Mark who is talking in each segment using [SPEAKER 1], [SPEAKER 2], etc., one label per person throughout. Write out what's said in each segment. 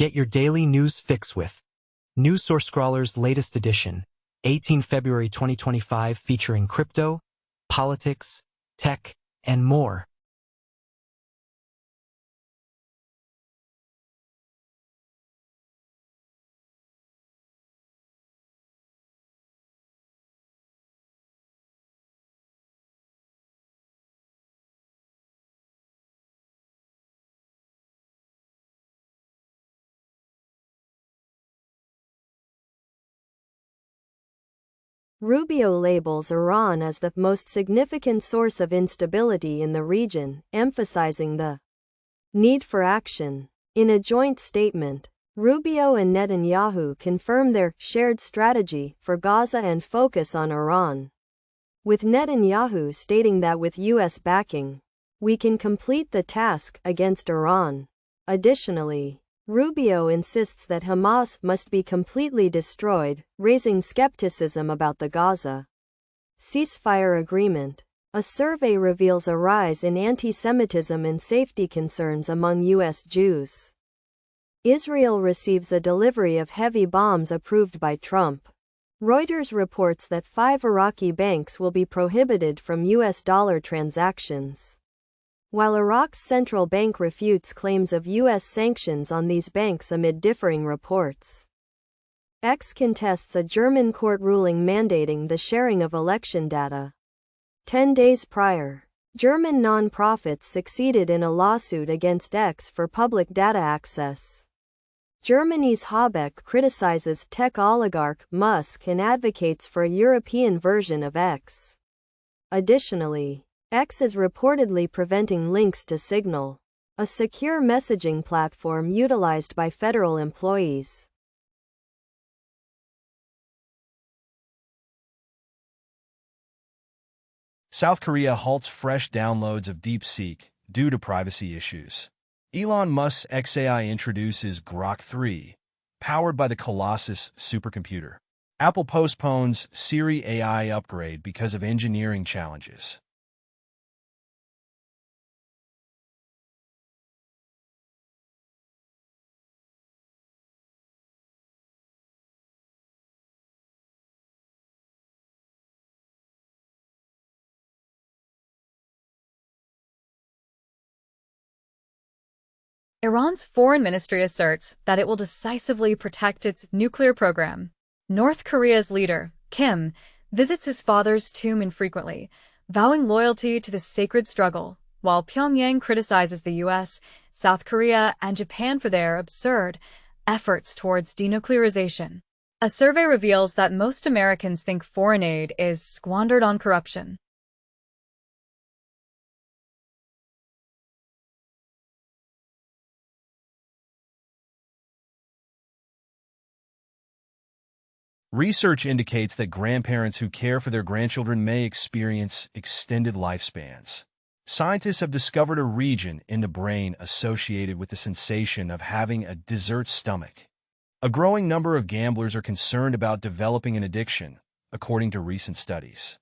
[SPEAKER 1] Get your daily news fix with News Source Scrawler's latest edition, 18 February 2025, featuring crypto, politics, tech, and more.
[SPEAKER 2] Rubio labels Iran as the most significant source of instability in the region, emphasizing the need for action. In a joint statement, Rubio and Netanyahu confirm their shared strategy for Gaza and focus on Iran, with Netanyahu stating that with U.S. backing, we can complete the task against Iran. Additionally, Rubio insists that Hamas must be completely destroyed, raising skepticism about the Gaza ceasefire agreement. A survey reveals a rise in anti-Semitism and safety concerns among U.S. Jews. Israel receives a delivery of heavy bombs approved by Trump. Reuters reports that 5 Iraqi banks will be prohibited from U.S. dollar transactions, while Iraq's central bank refutes claims of U.S. sanctions on these banks amid differing reports. X contests a German court ruling mandating the sharing of election data. 10 days prior, German non-profits succeeded in a lawsuit against X for public data access. Germany's Habeck criticizes tech oligarch Musk and advocates for a European version of X. Additionally, X is reportedly preventing links to Signal, a secure messaging platform utilized by federal employees.
[SPEAKER 3] South Korea halts fresh downloads of DeepSeek due to privacy issues. Elon Musk's xAI introduces Grok 3, powered by the Colossus supercomputer. Apple postpones Siri AI upgrade because of engineering challenges.
[SPEAKER 4] Iran's foreign ministry asserts that it will decisively protect its nuclear program. North Korea's leader, Kim, visits his father's tomb infrequently, vowing loyalty to the sacred struggle, while Pyongyang criticizes the U.S., South Korea, and Japan for their absurd efforts towards denuclearization. A survey reveals that most Americans think foreign aid is squandered on corruption.
[SPEAKER 3] Research indicates that grandparents who care for their grandchildren may experience extended lifespans. Scientists have discovered a region in the brain associated with the sensation of having a dessert stomach. A growing number of gamblers are concerned about developing an addiction, according to recent studies.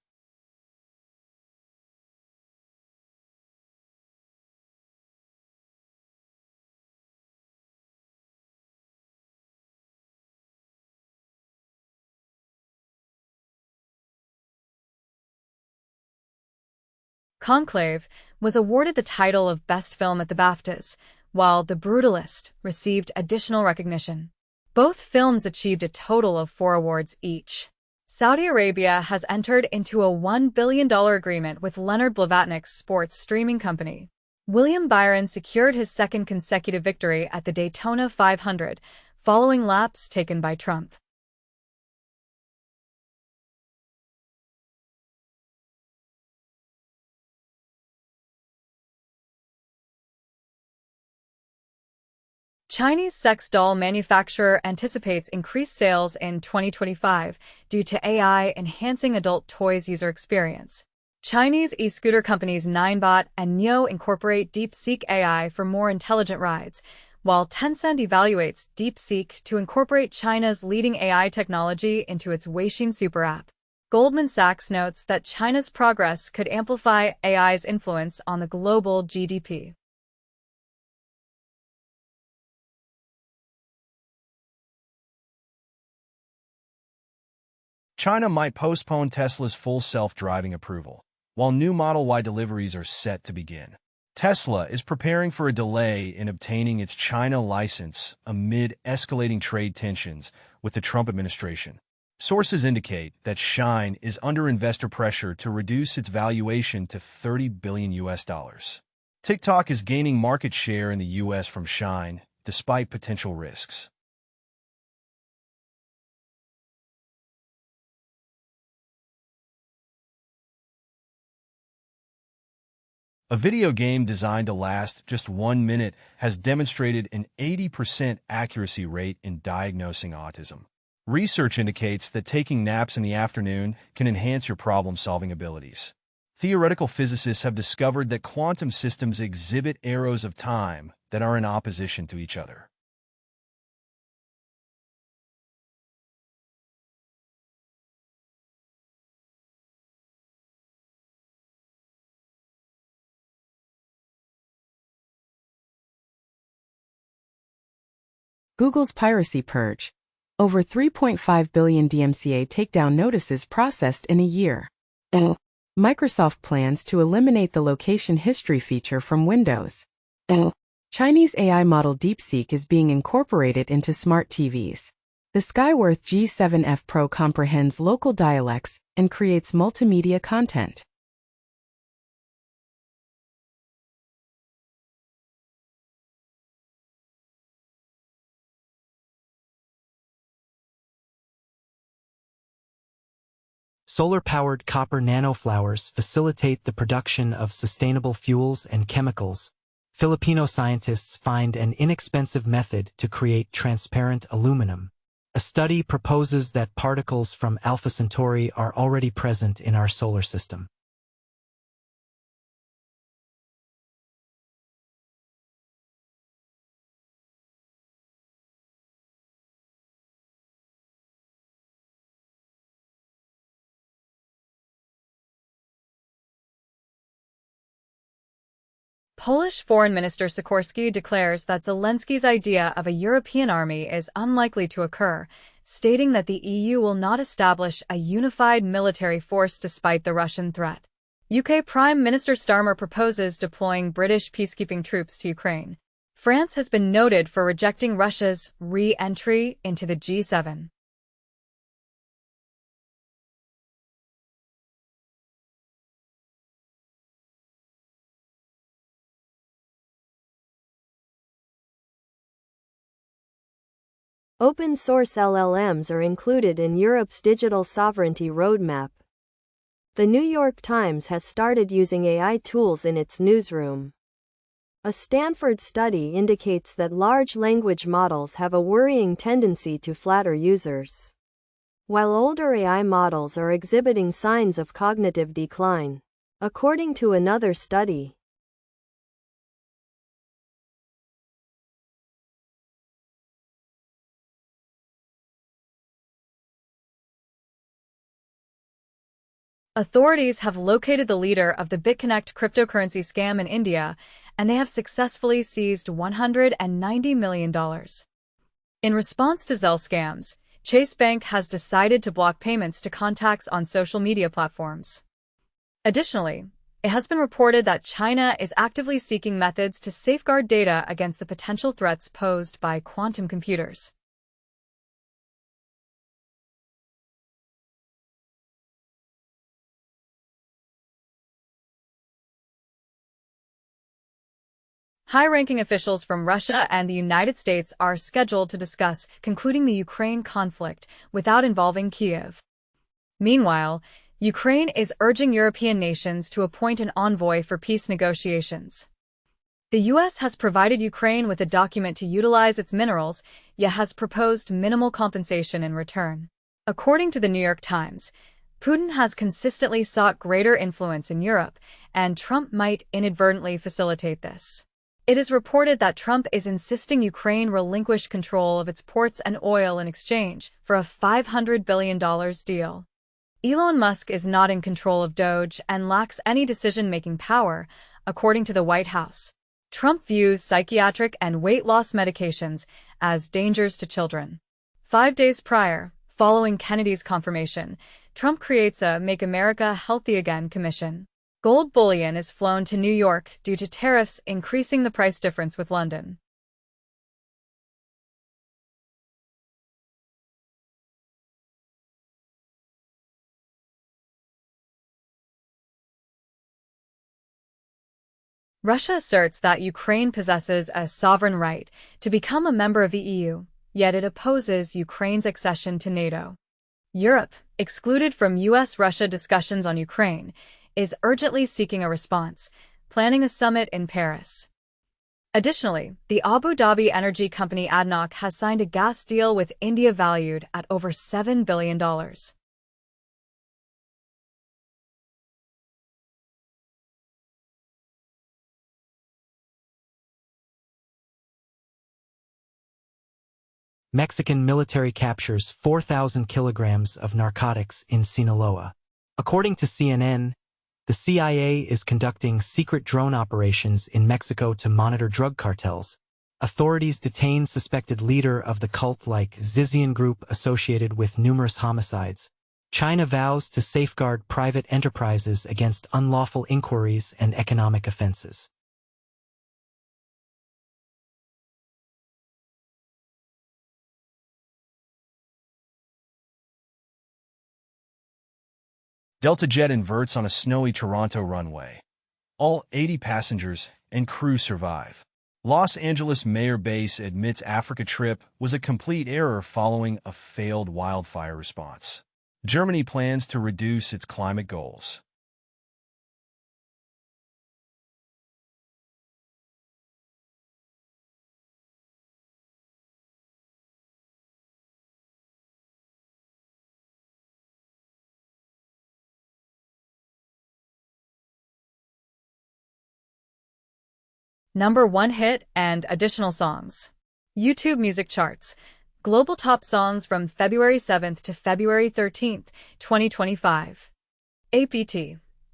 [SPEAKER 4] Conclave was awarded the title of Best Film at the BAFTAs, while The Brutalist received additional recognition. Both films achieved a total of 4 awards each. Saudi Arabia has entered into a $1 billion agreement with Leonard Blavatnik's sports streaming company. William Byron secured his second consecutive victory at the Daytona 500, following laps taken by Trump. Chinese sex doll manufacturer anticipates increased sales in 2025 due to AI enhancing adult toys user experience. Chinese e-scooter companies Ninebot and Neo incorporate DeepSeek AI for more intelligent rides, while Tencent evaluates DeepSeek to incorporate China's leading AI technology into its Weixin super app. Goldman Sachs notes that China's progress could amplify AI's influence on the global GDP.
[SPEAKER 3] China might postpone Tesla's full self-driving approval, while new Model Y deliveries are set to begin. Tesla is preparing for a delay in obtaining its China license amid escalating trade tensions with the Trump administration. Sources indicate that Shine is under investor pressure to reduce its valuation to $30 billion US. TikTok is gaining market share in the US from Shine, despite potential risks. A video game designed to last just 1 minute has demonstrated an 80% accuracy rate in diagnosing autism. Research indicates that taking naps in the afternoon can enhance your problem-solving abilities. Theoretical physicists have discovered that quantum systems exhibit arrows of time that are in opposition to each other.
[SPEAKER 5] Google's piracy purge. Over 3.5 billion DMCA takedown notices processed in a year. Microsoft plans to eliminate the location history feature from Windows. Chinese AI model DeepSeek is being incorporated into smart TVs. The Skyworth G7F Pro comprehends local dialects and creates multimedia content.
[SPEAKER 1] Solar-powered copper nanoflowers facilitate the production of sustainable fuels and chemicals. Filipino scientists find an inexpensive method to create transparent aluminum. A study proposes that particles from Alpha Centauri are already present in our solar system.
[SPEAKER 4] Polish Foreign Minister Sikorski declares that Zelensky's idea of a European army is unlikely to occur, stating that the EU will not establish a unified military force despite the Russian threat. UK Prime Minister Starmer proposes deploying British peacekeeping troops to Ukraine. France has been noted for rejecting Russia's re-entry into the G7.
[SPEAKER 2] Open-source LLMs are included in Europe's digital sovereignty roadmap. The New York Times has started using AI tools in its newsroom. A Stanford study indicates that large language models have a worrying tendency to flatter users, while older AI models are exhibiting signs of cognitive decline, according to another study.
[SPEAKER 4] Authorities have located the leader of the BitConnect cryptocurrency scam in India, and they have successfully seized $190 million. In response to Zelle scams, Chase Bank has decided to block payments to contacts on social media platforms. Additionally, it has been reported that China is actively seeking methods to safeguard data against the potential threats posed by quantum computers. High-ranking officials from Russia and the United States are scheduled to discuss concluding the Ukraine conflict without involving Kyiv. Meanwhile, Ukraine is urging European nations to appoint an envoy for peace negotiations. The U.S. has provided Ukraine with a document to utilize its minerals, yet has proposed minimal compensation in return. According to the New York Times, Putin has consistently sought greater influence in Europe, and Trump might inadvertently facilitate this. It is reported that Trump is insisting Ukraine relinquish control of its ports and oil in exchange for a $500 billion deal. Elon Musk is not in control of Doge and lacks any decision-making power, according to the White House. Trump views psychiatric and weight loss medications as dangers to children. 5 days prior, Following Kennedy's confirmation, Trump creates a Make America Healthy Again commission. Gold bullion is flown to New York due to tariffs increasing the price difference with London. Russia asserts that Ukraine possesses a sovereign right to become a member of the EU, yet it opposes Ukraine's accession to NATO. Europe, excluded from US-Russia discussions on Ukraine, is urgently seeking a response, planning a summit in Paris. Additionally, the Abu Dhabi energy company ADNOC has signed a gas deal with India valued at over $7 billion.
[SPEAKER 1] Mexican military captures 4,000 kilograms of narcotics in Sinaloa. According to CNN, the CIA is conducting secret drone operations in Mexico to monitor drug cartels. Authorities detain suspected leader of the cult-like Zizian group associated with numerous homicides. China vows to safeguard private enterprises against unlawful inquiries and economic offenses.
[SPEAKER 3] Delta Jet inverts on a snowy Toronto runway. All 80 passengers and crew survive. Los Angeles Mayor Base admits Africa trip was a complete error following a failed wildfire response. Germany plans to reduce its climate goals.
[SPEAKER 4] Number 1 hit and additional songs. YouTube music charts. Global top songs from February 7th to February 13th, 2025. APT.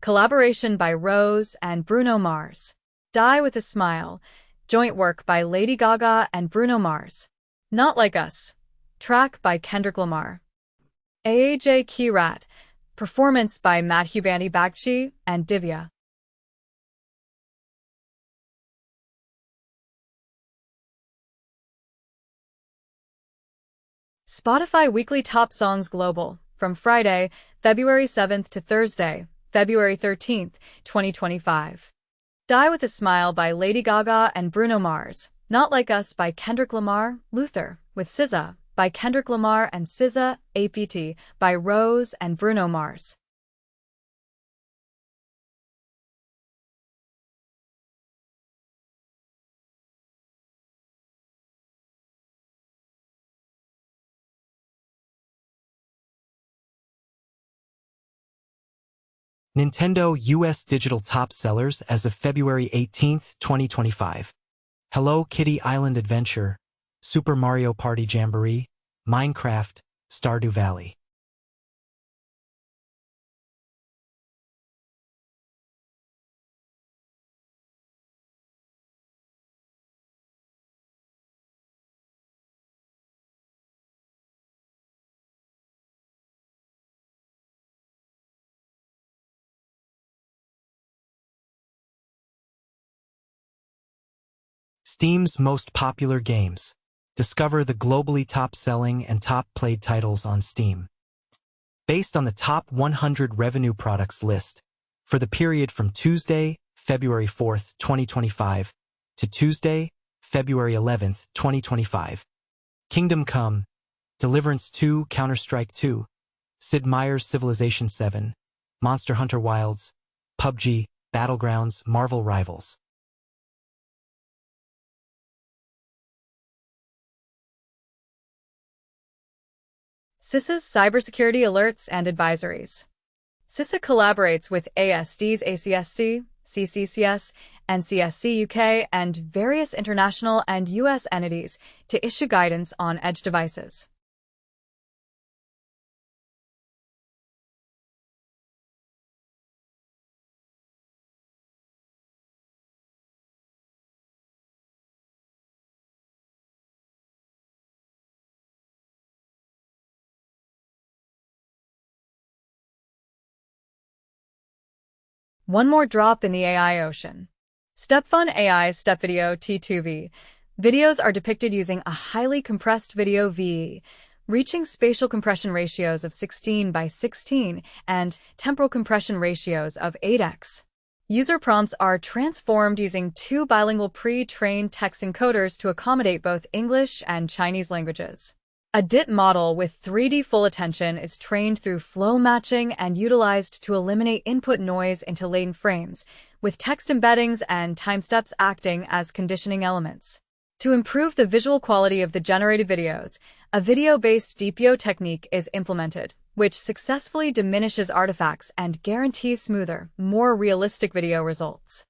[SPEAKER 4] Collaboration by Rose and Bruno Mars. Die with a Smile. Joint work by Lady Gaga and Bruno Mars. Not Like Us. Track by Kendrick Lamar. AAJ Kirat. Performance by Madhubani Bagchi and Divya. Spotify Weekly Top Songs Global, from Friday, February 7th to Thursday, February 13th, 2025. Die with a Smile by Lady Gaga and Bruno Mars. Not Like Us by Kendrick Lamar, Luther, with SZA, by Kendrick Lamar and SZA, APT, by Rose and Bruno Mars.
[SPEAKER 1] Nintendo US digital top sellers as of February 18, 2025. Hello Kitty Island Adventure, Super Mario Party Jamboree, Minecraft, Stardew Valley. Steam's most popular games. Discover the globally top-selling and top-played titles on Steam. Based on the top 100 revenue products list, for the period from Tuesday, February 4th, 2025, to Tuesday, February 11th, 2025. Kingdom Come, Deliverance 2, Counter-Strike 2, Sid Meier's Civilization 7, Monster Hunter Wilds, PUBG, Battlegrounds, Marvel Rivals.
[SPEAKER 4] CISA's cybersecurity alerts and advisories. CISA collaborates with ASD's ACSC, CCCS, and CSC UK and various international and US entities to issue guidance on edge devices. One more drop in the AI ocean. StepFun AI's Step Video T2V. Videos are depicted using a highly compressed video VE, reaching spatial compression ratios of 16 by 16 and temporal compression ratios of 8x. User prompts are transformed using two bilingual pre-trained text encoders to accommodate both English and Chinese languages. A DIT model with 3D full attention is trained through flow matching and utilized to eliminate input noise into latent frames, with text embeddings and time steps acting as conditioning elements. To improve the visual quality of the generated videos, a video-based DPO technique is implemented, which successfully diminishes artifacts and guarantees smoother, more realistic video results.